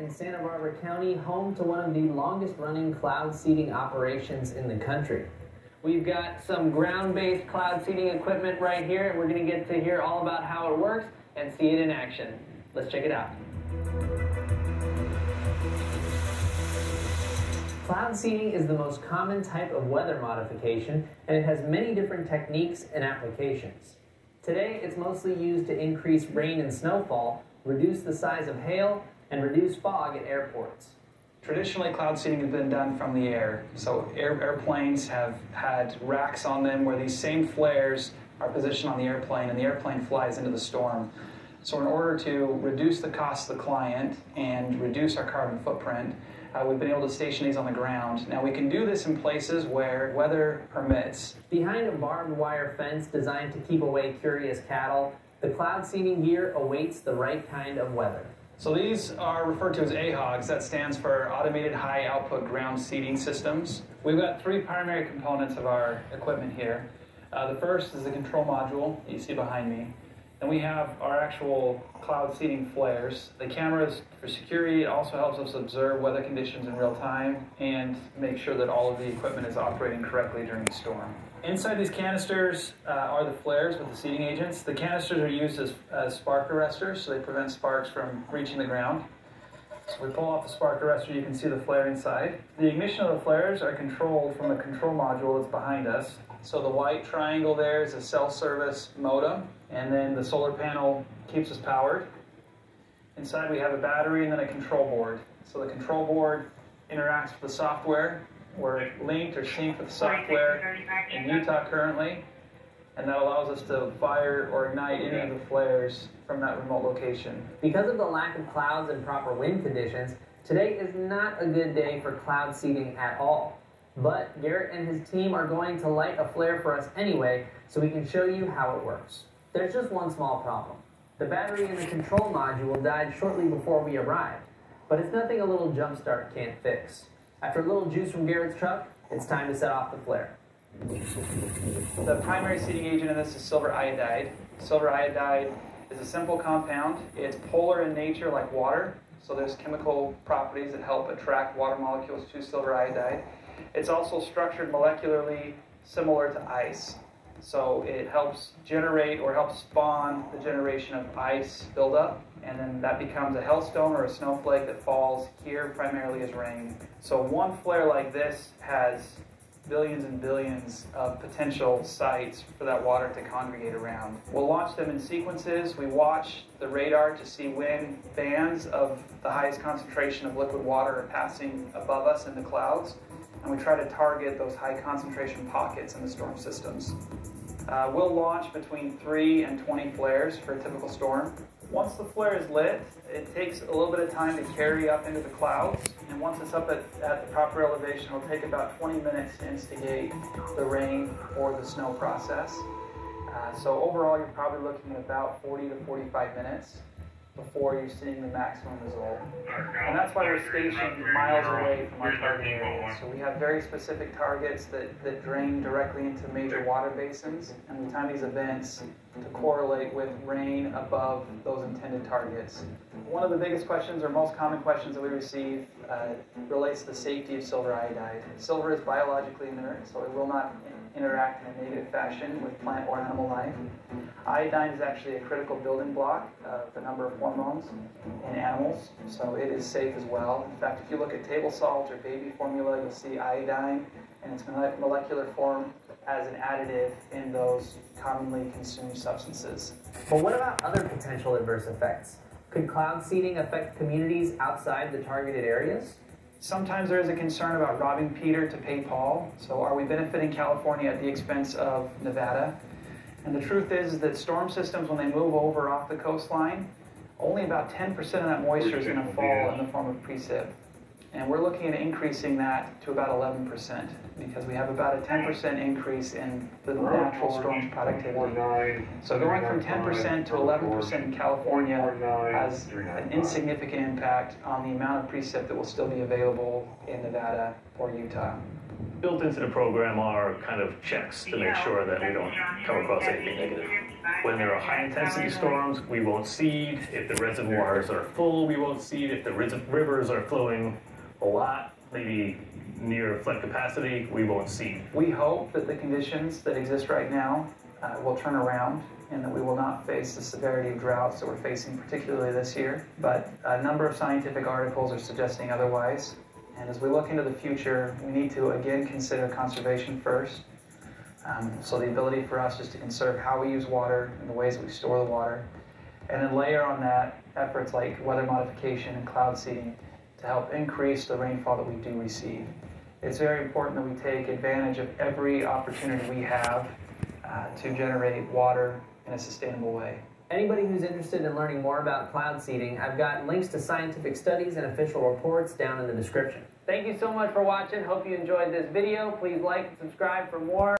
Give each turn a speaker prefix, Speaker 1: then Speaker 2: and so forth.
Speaker 1: in Santa Barbara County, home to one of the longest running cloud seeding operations in the country. We've got some ground-based cloud seeding equipment right here, and we're going to get to hear all about how it works and see it in action. Let's check it out. Cloud seeding is the most common type of weather modification, and it has many different techniques and applications. Today, it's mostly used to increase rain and snowfall, reduce the size of hail, and reduce fog at airports.
Speaker 2: Traditionally, cloud seeding has been done from the air. So airplanes have had racks on them where these same flares are positioned on the airplane, and the airplane flies into the storm. So in order to reduce the cost to the client and reduce our carbon footprint, we've been able to station these on the ground. Now we can do this in places where weather permits.
Speaker 1: Behind a barbed wire fence designed to keep away curious cattle, the cloud seeding gear awaits the right kind of weather.
Speaker 2: So these are referred to as AHOGs. That stands for Automated High Output Ground Seeding Systems. We've got three primary components of our equipment here. The first is the control module that you see behind me. Then we have our actual cloud seeding flares. The cameras for security. It also helps us observe weather conditions in real time and make sure that all of the equipment is operating correctly during the storm. Inside these canisters are the flares with the seeding agents. The canisters are used as spark arresters, so they prevent sparks from reaching the ground. So we pull off the spark arrestor, you can see the flare inside. The ignition of the flares are controlled from the control module that's behind us. So the white triangle there is a cell service modem, and then the solar panel keeps us powered. Inside we have a battery and then a control board. So the control board interacts with the software. We're linked or synced with the software in Utah currently, and that allows us to fire or ignite any of the flares from that remote location.
Speaker 1: Because of the lack of clouds and proper wind conditions, today is not a good day for cloud seeding at all. But Garrett and his team are going to light a flare for us anyway, so we can show you how it works. There's just one small problem. The battery in the control module died shortly before we arrived, but it's nothing a little jump start can't fix. After a little juice from Garrett's truck, it's time to set off the flare.
Speaker 2: The primary seeding agent in this is silver iodide. Silver iodide is a simple compound. It's polar in nature like water, so there's chemical properties that help attract water molecules to silver iodide. It's also structured molecularly similar to ice. So it helps generate or helps spawn the generation of ice buildup, and then that becomes a hailstone or a snowflake that falls here primarily as rain. So one flare like this has billions and billions of potential sites for that water to congregate around. We'll launch them in sequences. We watch the radar to see when bands of the highest concentration of liquid water are passing above us in the clouds, and we try to target those high concentration pockets in the storm systems. We'll launch between 3 and 20 flares for a typical storm. Once the flare is lit, it takes a little bit of time to carry up into the clouds, and once it's up at the proper elevation, it'll take about 20 minutes to instigate the rain or the snow process. So overall, you're probably looking at about 40 to 45 minutes before you're seeing the maximum result. And that's why we're stationed miles away from our target area. So we have very specific targets that drain directly into major water basins, and we time these events to correlate with rain above those intended targets. One of the biggest questions, or most common questions that we receive, relates to the safety of silver iodide. Silver is biologically inert, so it will not interact in a negative fashion with plant or animal life. Iodine is actually a critical building block of a number of hormones in animals, so it is safe as well. In fact, if you look at table salt or baby formula, you'll see iodine in its molecular form as an additive in those commonly consumed substances.
Speaker 1: But what about other potential adverse effects? Could cloud seeding affect communities outside the targeted areas?
Speaker 2: Sometimes there is a concern about robbing Peter to pay Paul. So are we benefiting California at the expense of Nevada? And the truth is that storm systems, when they move over off the coastline, only about 10% of that moisture is going to fall in the form of precip. And we're looking at increasing that to about 11% because we have about a 10% increase in the natural storm's productivity. So going from 10% to 11% in California has an insignificant impact on the amount of precip that will still be available in Nevada or Utah.
Speaker 3: Built into the program are kind of checks to make sure that we don't come across anything negative. When there are high-intensity storms, we won't seed. If the reservoirs are full, we won't seed. If the rivers are flowing a lot, maybe near flood capacity, we won't seed.
Speaker 2: We hope that the conditions that exist right now will turn around and that we will not face the severity of droughts that we're facing, particularly this year. But a number of scientific articles are suggesting otherwise. And as we look into the future, we need to again consider conservation first. So the ability for us is to conserve how we use water and the ways that we store the water. And then layer on that efforts like weather modification and cloud seeding to help increase the rainfall that we do receive. It's very important that we take advantage of every opportunity we have to generate water in a sustainable way.
Speaker 1: Anybody who's interested in learning more about cloud seeding, I've got links to scientific studies and official reports down in the description. Thank you so much for watching. Hope you enjoyed this video. Please like and subscribe for more.